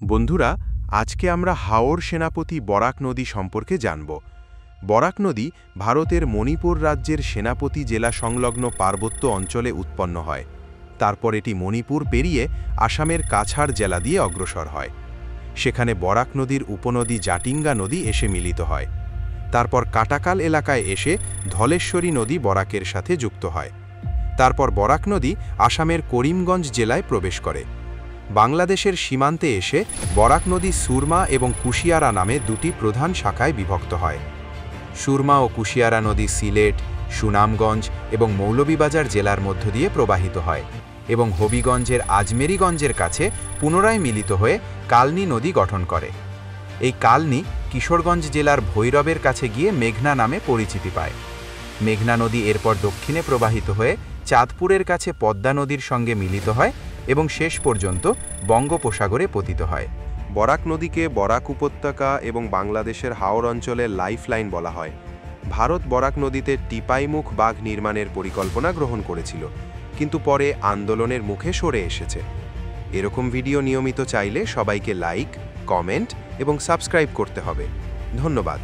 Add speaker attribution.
Speaker 1: বন্ধুরা, আজকে আমরা হাওর সেনাপতি বরাক নদী সম্পর্কে জানব। বরাক নদী ভারতের মণিপুর রাজ্যের সেনাপতি জেলা সংলগ্ন পার্বত্য অঞ্চলে উৎপন্ন হয়। তারপর এটি মণিপুর পেরিয়ে আসামের কাছাড় জেলা দিয়ে অগ্রসর হয়। সেখানে বরাক নদীর উপনদী জাটিঙ্গা নদী এসে মিলিত হয়। তারপর কাটাকাল এলাকায় এসে ধলেশ্বরী নদী বরাকের সাথে যুক্ত হয়। তারপর বরাক নদী আসামের করিমগঞ্জ জেলায় প্রবেশ করে। বাংলাদেশের সীমান্তে এসে বরাক নদী সুরমা এবং কুশিয়ারা নামে দুটি প্রধান শাখায় বিভক্ত হয়। সুরমা ও কুশিয়ারা নদী সিলেট, সুনামগঞ্জ এবং মৌলভীবাজার জেলার মধ্য দিয়ে প্রবাহিত হয় এবং হবিগঞ্জের আজমেরীগঞ্জের কাছে পুনরায় মিলিত হয়ে কালনী নদী গঠন করে। এই কালনী কিশোরগঞ্জ জেলার ভৈরবের কাছে গিয়ে মেঘনা নামে পরিচিতি পায়। মেঘনা নদী এরপর দক্ষিণে প্রবাহিত হয়ে চাঁদপুরের কাছে পদ্মা নদীর সঙ্গে মিলিত হয় এবং শেষ পর্যন্ত বঙ্গোপসাগরে পতিত হয়। বরাক নদীকে বরাক উপত্যকা এবং বাংলাদেশের হাওর অঞ্চলের লাইফলাইন বলা হয়। ভারত বরাক নদীতে টিপাইমুখ বাঁধ নির্মাণের পরিকল্পনা গ্রহণ করেছিল, কিন্তু পরে আন্দোলনের মুখে সরে এসেছে। এরকম ভিডিও নিয়মিত চাইলে সবাইকে লাইক, কমেন্ট এবং সাবস্ক্রাইব করতে হবে। ধন্যবাদ।